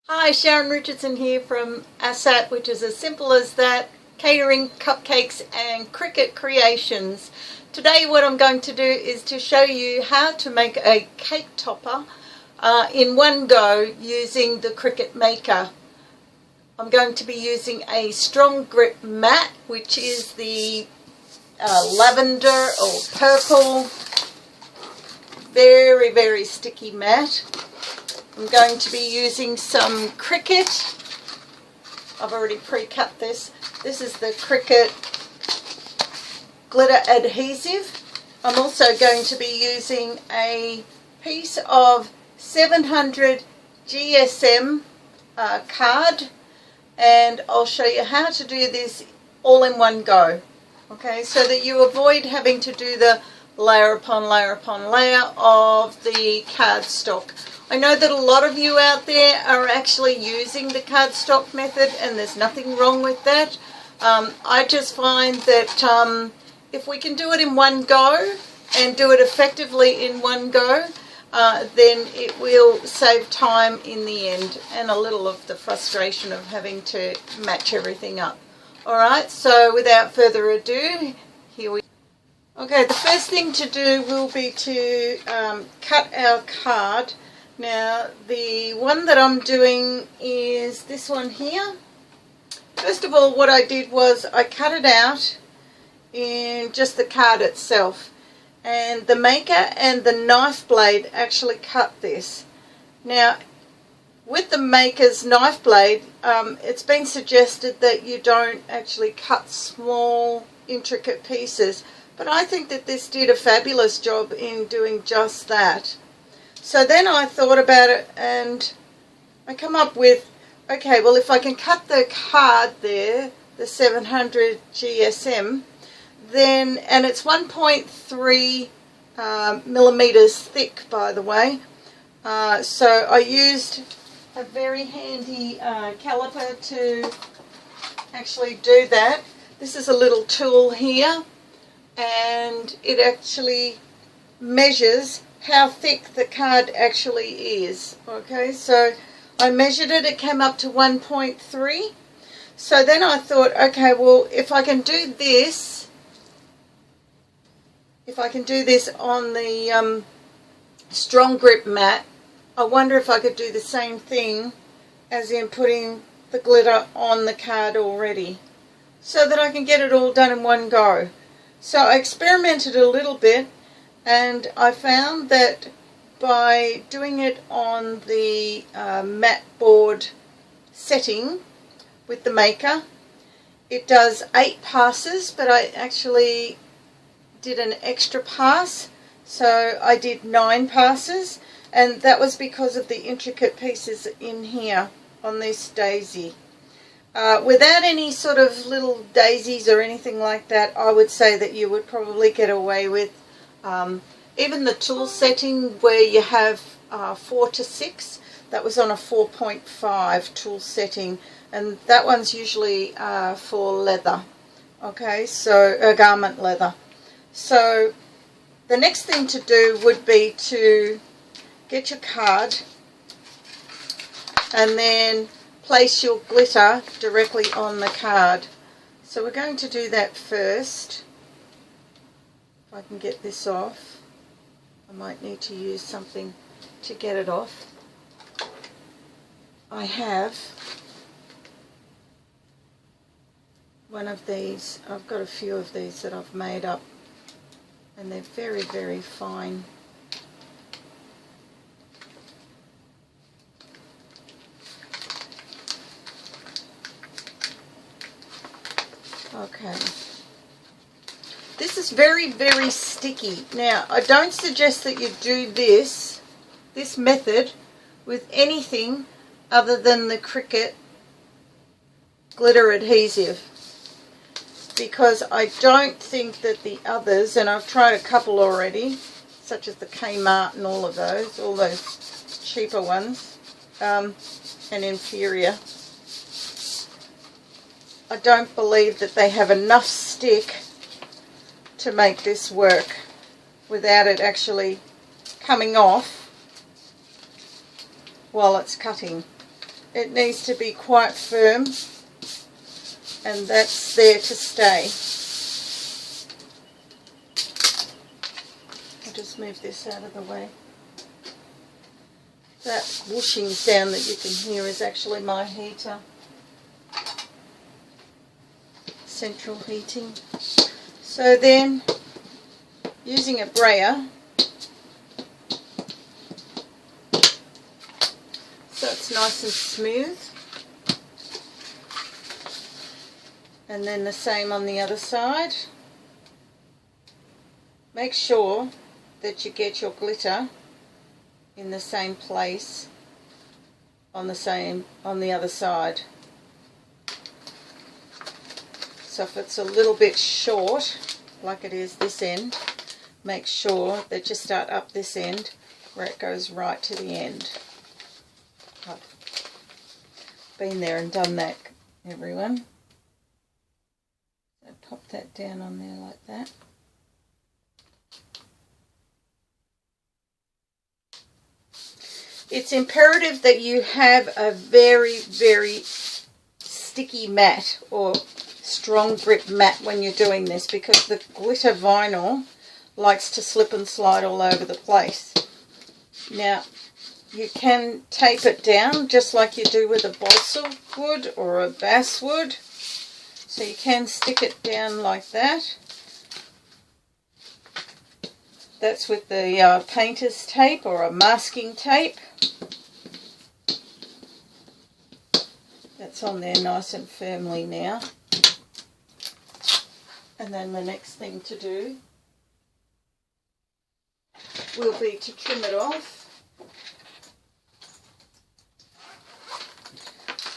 Hi, Sharon Richardson here from ASAT, which is as simple as that, catering, cupcakes and Cricut creations. Today what I'm going to do is to show you how to make a cake topper in one go using the Cricut Maker. I'm going to be using a strong grip mat, which is the lavender or purple, very sticky mat. I'm going to be using some Cricut. I've already pre-cut this. This is the Cricut glitter adhesive. I'm also going to be using a piece of 700 GSM card, and I'll show you how to do this all in one go. Okay, so that you avoid having to do the layer upon layer upon layer of the cardstock. I know that a lot of you out there are actually using the cardstock method, and there's nothing wrong with that. I just find that if we can do it in one go and do it effectively in one go, then it will save time in the end and a little of the frustration of having to match everything up. Alright, so without further ado, here we go. Okay, the first thing to do will be to cut our card. Now, the one that I'm doing is this one here. First of all, what I did was I cut it out in just the card itself. And the Maker and the knife blade actually cut this. Now, with the Maker's knife blade, it's been suggested that you don't actually cut small, intricate pieces. But I think that this did a fabulous job in doing just that. So then I thought about it and I come up with, okay, well if I can cut the card there, the 700 GSM, then, and it's 1.3 millimeters thick, by the way, so I used a very handy caliper to actually do that. This is a little tool here, and it actually measures how thick the card actually is. Okay, so I measured it, it came up to 1.3. So then I thought, okay, well if I can do this, on the strong grip mat, I wonder if I could do the same thing as in putting the glitter on the card already, so that I can get it all done in one go. So I experimented a little bit, and I found that by doing it on the mat board setting with the Maker, it does 8 passes, but I actually did an extra pass, so I did 9 passes, and that was because of the intricate pieces in here on this daisy. Without any sort of little daisies or anything like that, I would say that you would probably get away with even the tool setting where you have 4 to 6, that was on a 4.5 tool setting, and that one's usually for leather. Okay, so garment leather. So the next thing to do would be to get your card and then place your glitter directly on the card. So we're going to do that first. If I can get this off. I might need to use something to get it off. I have one of these. I've got a few of these that I've made up, and they're very fine. Okay. This is very sticky. Now, I don't suggest that you do this method with anything other than the Cricut glitter adhesive, because I don't think that the others, and I've tried a couple already, such as the Kmart and all those cheaper ones, and inferior, I don't believe that they have enough stick to make this work without it actually coming off while it's cutting. it needs to be quite firm, and that's there to stay. I'll just move this out of the way. That whooshing sound that you can hear is actually my heater. Central heating. So then, using a brayer, so it's nice and smooth, and then the same on the other side. Make sure that you get your glitter in the same place on the other side. So if it's a little bit short, like it is this end, make sure that you start up this end where it goes right to the end. I've been there and done that, everyone. So pop that down on there like that. It's imperative that you have a very, very sticky mat or strong grip mat when you're doing this, because the glitter vinyl likes to slip and slide all over the place. Now, you can tape it down just like you do with a balsa wood or a basswood. So you can stick it down like that. That's with the painter's tape or a masking tape. That's on there nice and firmly now. And then the next thing to do will be to trim it off.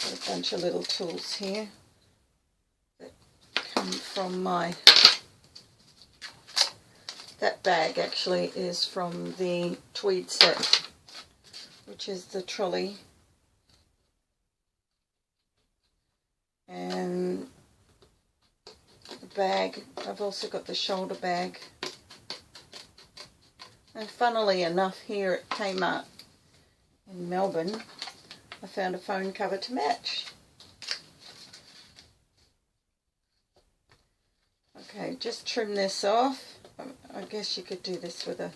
Got a bunch of little tools here that come from that bag actually is from the tweed set, which is the trolley. And the bag, I've also got the shoulder bag. And funnily enough, here at Kmart in Melbourne, I found a phone cover to match. Okay, just trim this off. I guess you could do this with a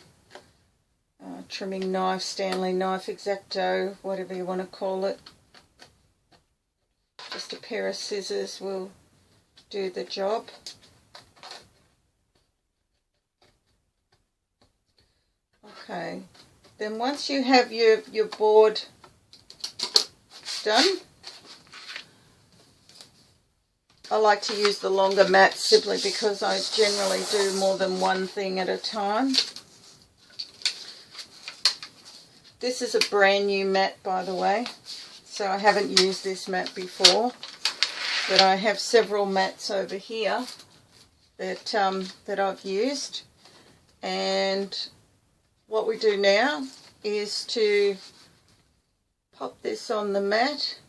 trimming knife, Stanley knife, X-Acto, whatever you want to call it. Just a pair of scissors will do the job. Okay, then once you have your board done, I like to use the longer mat simply because I generally do more than one thing at a time. This is a brand new mat, by the way, so I haven't used this mat before, but I have several mats over here that I've used. And what we do now is to pop this on the mat.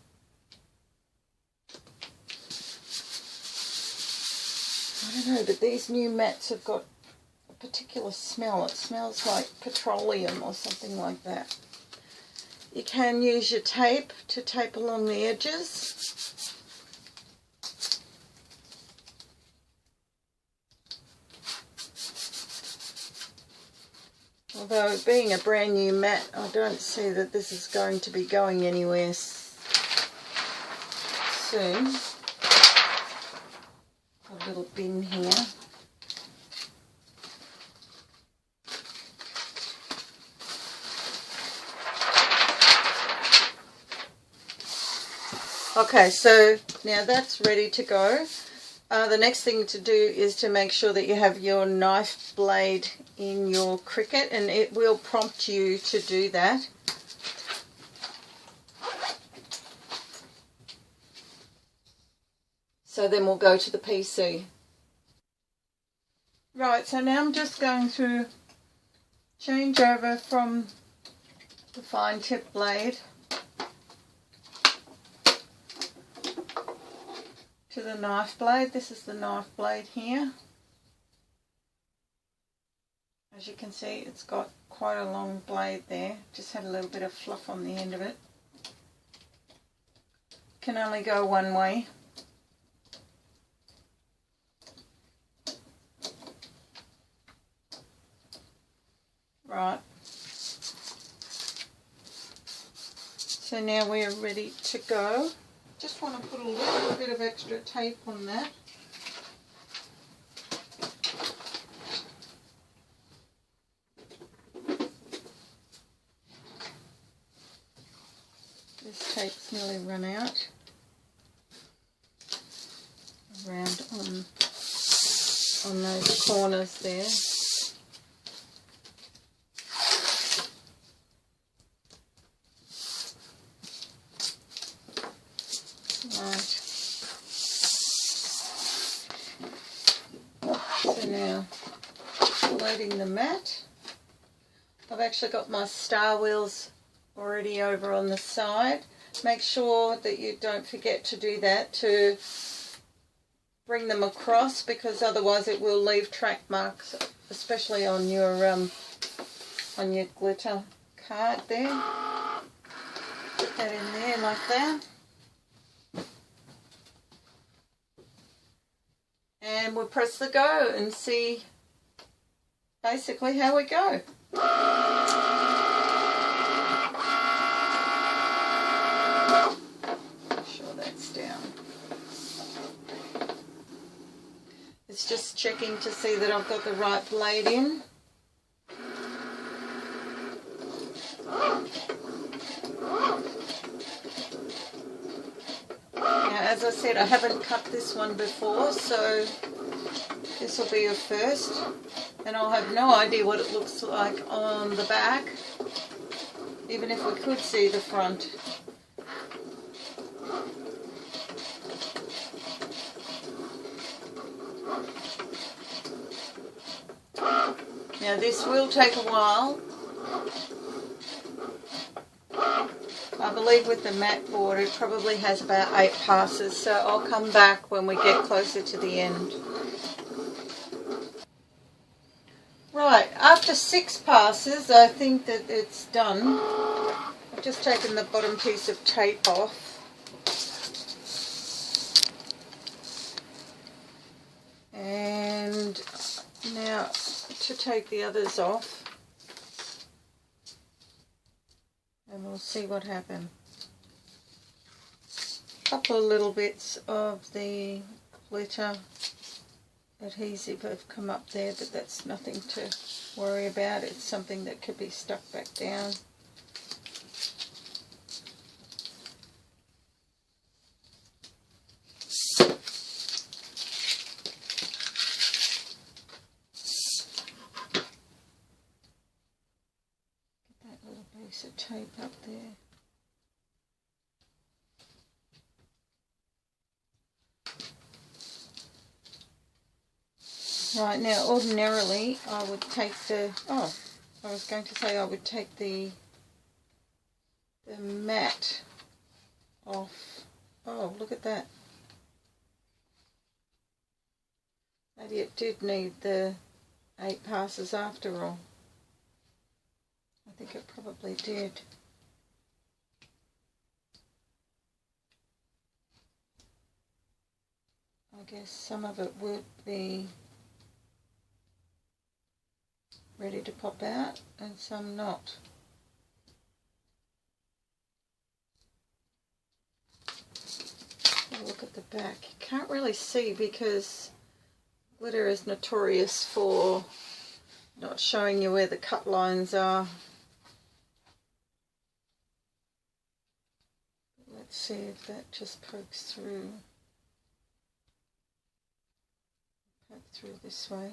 I don't know, but these new mats have got a particular smell. It smells like petroleum or something like that. You can use your tape to tape along the edges. Although being a brand new mat, I don't see that this is going to be going anywhere soon. A little bin here. Okay, so now that's ready to go. The next thing to do is to make sure that you have your knife blade in your Cricut, and it will prompt you to do that. So then we'll go to the PC. Right, so now I'm just going to change over from the fine tip blade to the knife blade. This is the knife blade here. As you can see, it's got quite a long blade there. Just had a little bit of fluff on the end of it. can only go one way. Right. So now we're ready to go. Just want to put a little bit of extra tape on that. This tape's nearly run out. Around on those corners there. Right. So now, loading the mat. I've actually got my star wheels already over on the side. Make sure that you don't forget to do that, to bring them across, because otherwise it will leave track marks, especially on your glitter card there. Put that in there like that. And we'll press the go and see basically how we go. Make sure that's down. It's just checking to see that I've got the right blade in. As I said, I haven't cut this one before, so this will be a first, and I'll have no idea what it looks like on the back, even if we could see the front. Now this will take a while. I believe with the mat board it probably has about 8 passes, so I'll come back when we get closer to the end. Right, after 6 passes I think that it's done. I've just taken the bottom piece of tape off. And now to take the others off. And we'll see what happens. A couple of little bits of the glitter adhesive have come up there, but that's nothing to worry about. It's something that could be stuck back down. Piece of tape up there. Right, now ordinarily I would take the, I was going to say I would take the mat off. Oh, look at that. Maybe it did need the 8 passes after all. I think it probably did. I guess some of it would be ready to pop out and some not. Have a look at the back. You can't really see because glitter is notorious for not showing you where the cut lines are. Let's see if that just pokes through. Poke through this way.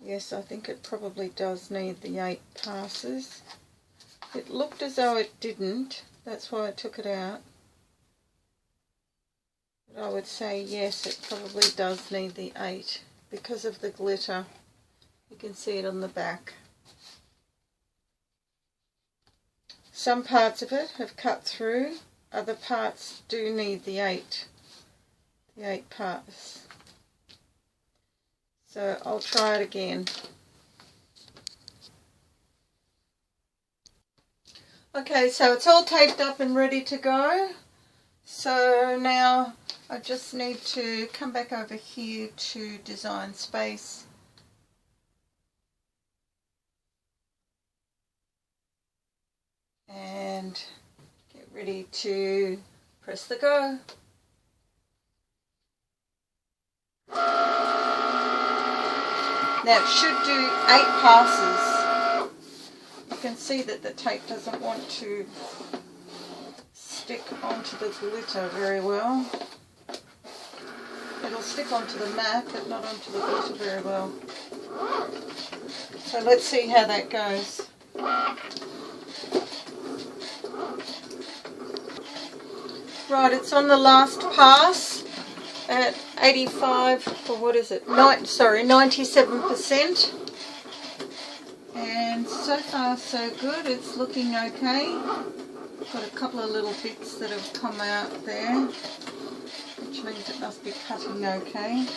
Yes, I think it probably does need the 8 passes. It looked as though it didn't, that's why I took it out. But I would say yes, it probably does need the 8 because of the glitter. You can see it on the back. Some parts of it have cut through, other parts do need the eight parts. So I'll try it again. Okay, so it's all taped up and ready to go. So now I just need to come back over here to design space. And get ready to press the go. Now it should do 8 passes. You can see that the tape doesn't want to stick onto the glitter very well. It'll stick onto the mat but not onto the glitter very well. So let's see how that goes. Right, it's on the last pass at 85, or what is it? 97%. And so far so good, it's looking okay. Got a couple of little bits that have come out there, which means it must be cutting okay.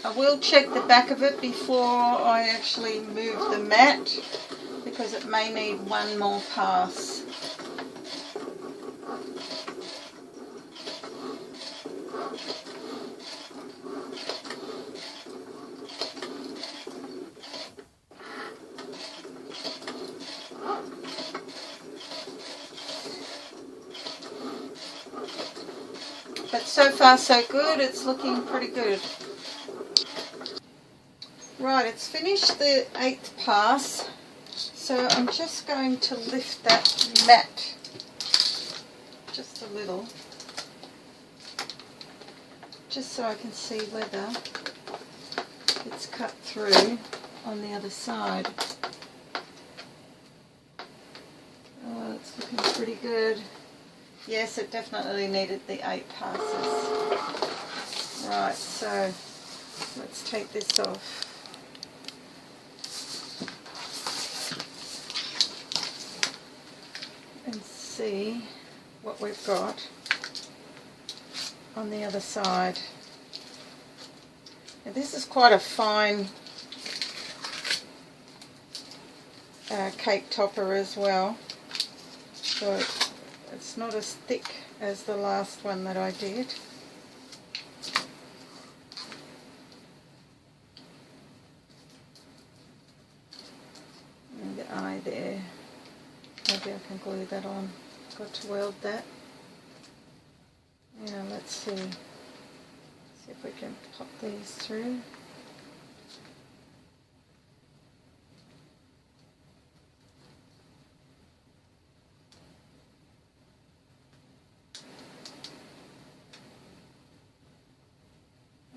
I will check the back of it before I actually move the mat, because it may need one more pass. But so far so good, it's looking pretty good. Right, it's finished the 8th pass, so I'm just going to lift that mat just a little, just so I can see whether it's cut through on the other side. Oh, it's looking pretty good. Yes, it definitely needed the 8 passes. Right, so let's take this off. And see what we've got on the other side. Now, this is quite a fine cake topper as well, so it's not as thick as the last one that I did. And the eye there. Maybe I can glue that on. Got to weld that. Now let's see. See if we can pop these through.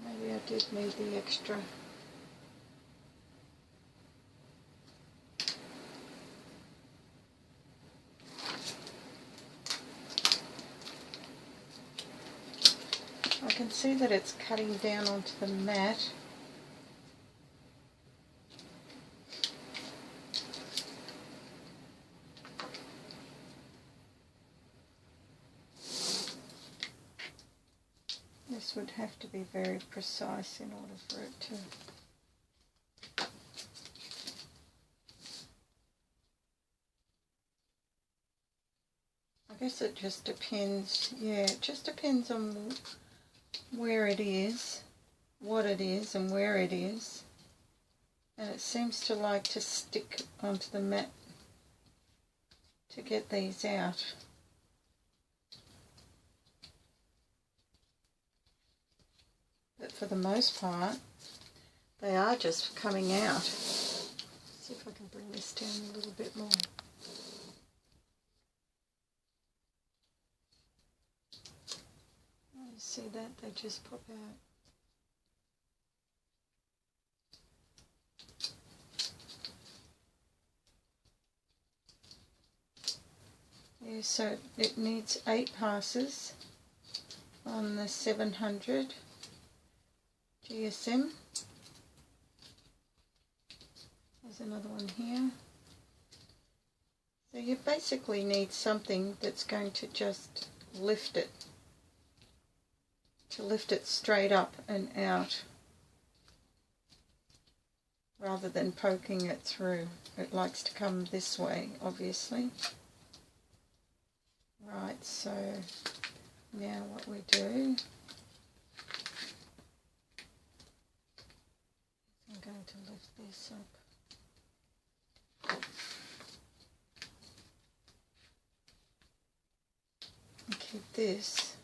Maybe I did need the extra. I can see that it's cutting down onto the mat. This would have to be very precise in order for it to... I guess it just depends, yeah, it just depends on where it is, what it is and where it is, and it seems to like to stick onto the mat to get these out. But for the most part they are just coming out. Let's see if I can bring this down a little bit more. You see that? They just pop out. Yeah, so it needs 8 passes on the 700. GSM. There's another one here. So you basically need something that's going to just lift it, straight up and out, rather than poking it through. It likes to come this way, obviously. Right, so now what we do, I'm going to lift this up. And keep this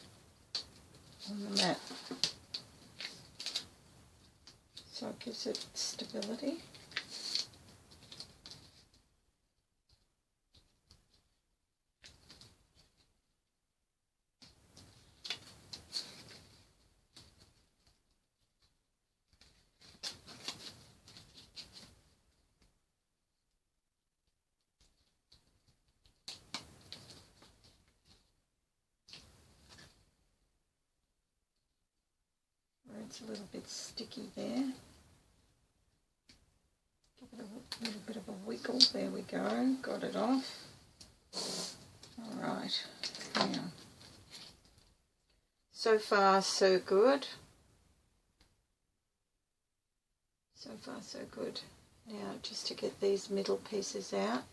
on the mat, so it gives it stability. It's a little bit sticky there. Give it a little bit of a wiggle. There we go. Got it off. Alright. Now, so far so good. So far so good. Now just to get these middle pieces out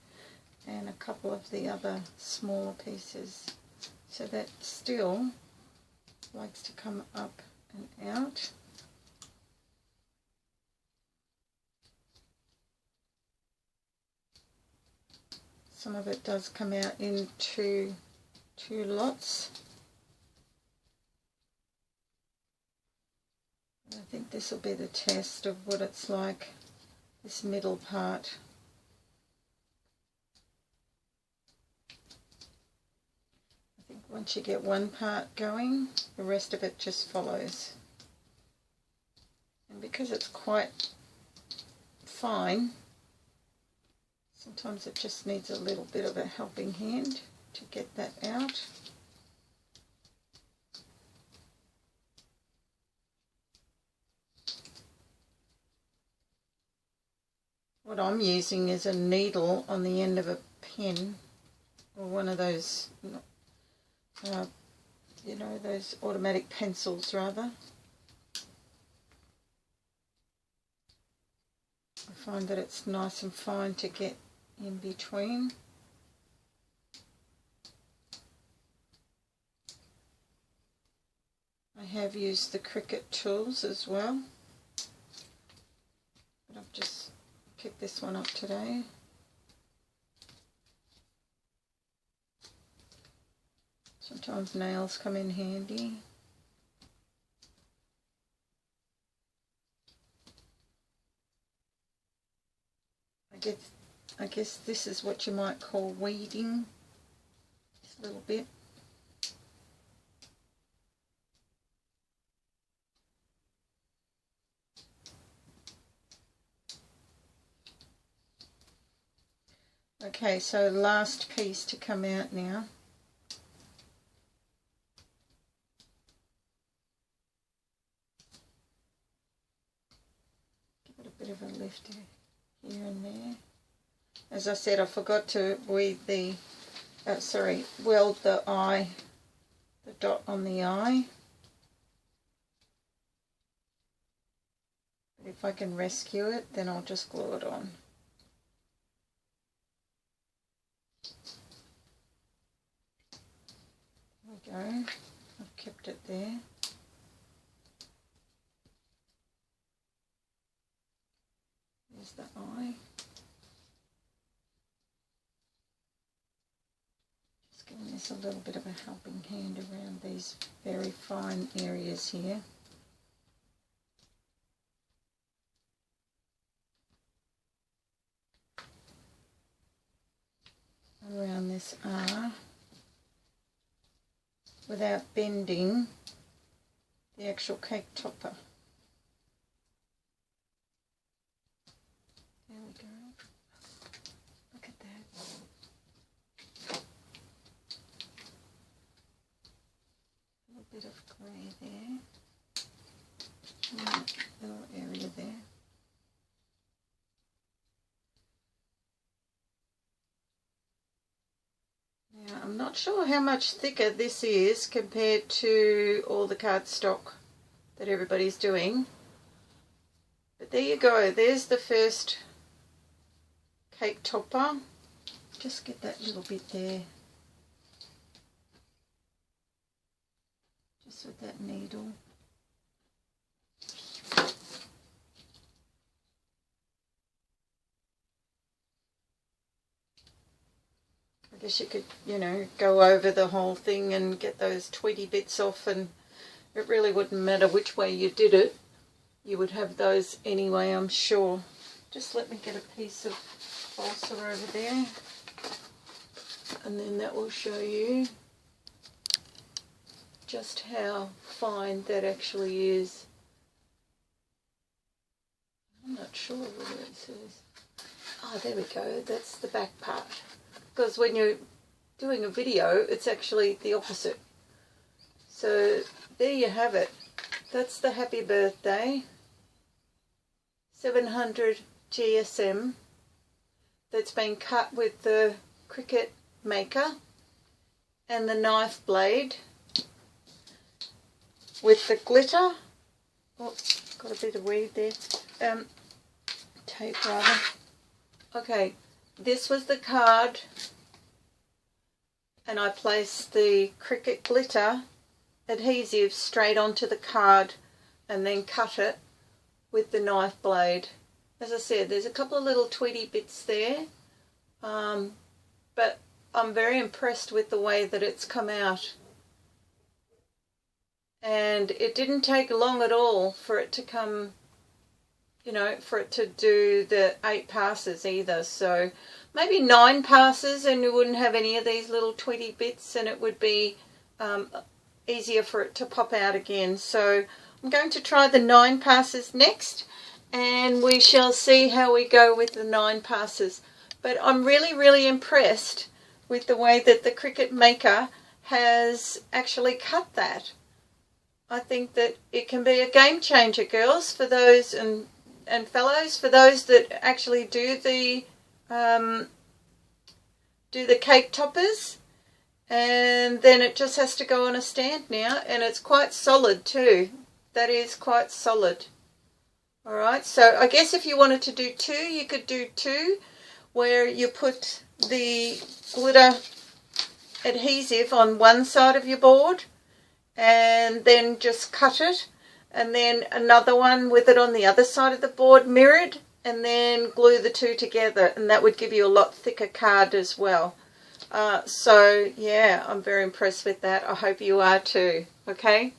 and a couple of the other smaller pieces. So that still likes to come up and out. Some of it does come out into two lots. I think this will be the test of what it's like, this middle part. I think once you get one part going, the rest of it just follows. And because it's quite fine, sometimes it just needs a little bit of a helping hand to get that out. What I'm using is a needle on the end of a pen, or one of those, you know, those automatic pencils rather. I find that it's nice and fine to get in between. I have used the Cricut tools as well, but I've just picked this one up today. Sometimes nails come in handy. I guess this is what you might call weeding, just a little bit. Okay, so last piece to come out now. Give it a bit of a lift here and there. As I said, I forgot to weld the eye, the dot on the eye. But if I can rescue it, then I'll just glue it on. There we go. I've kept it there. There's the eye. Giving this a little bit of a helping hand around these very fine areas here. Around this R, without bending the actual cake topper. There we go. Look at that. A little bit of grey there. not sure how much thicker this is compared to all the cardstock that everybody's doing. But there you go, there's the first cake topper. Just get that little bit there. Just with that needle. I guess you could, you know, go over the whole thing and get those tweedy bits off, and it really wouldn't matter which way you did it. You would have those anyway, I'm sure. Just let me get a piece of balsa over there, and then that will show you just how fine that actually is. I'm not sure whether it says. Oh, there we go, that's the back part. Because when you're doing a video, it's actually the opposite. So there you have it. That's the happy birthday 700 GSM that's been cut with the Cricut Maker and the knife blade with the glitter. Oh, got a bit of weed there. Tape rather. Okay. This was the card, and I placed the Cricut glitter adhesive straight onto the card and then cut it with the knife blade. As I said, there's a couple of little tweedy bits there, but I'm very impressed with the way that it's come out. And it didn't take long at all for it to come, you know, for it to do the 8 passes either. So maybe 9 passes and you wouldn't have any of these little tweedy bits, and it would be easier for it to pop out again. So I'm going to try the 9 passes next, and we shall see how we go with the 9 passes. But I'm really impressed with the way that the Cricut Maker has actually cut that. I think that it can be a game changer, girls, for those and fellows, for those that actually do the cake toppers, and then it just has to go on a stand now, and it's quite solid too. That is quite solid. Alright, so I guess if you wanted to do 2, you could do 2, where you put the glitter adhesive on one side of your board and then just cut it, and then another one with it on the other side of the board mirrored, and then glue the 2 together, and that would give you a lot thicker card as well. So yeah, I'm very impressed with that. I hope you are too. Okay,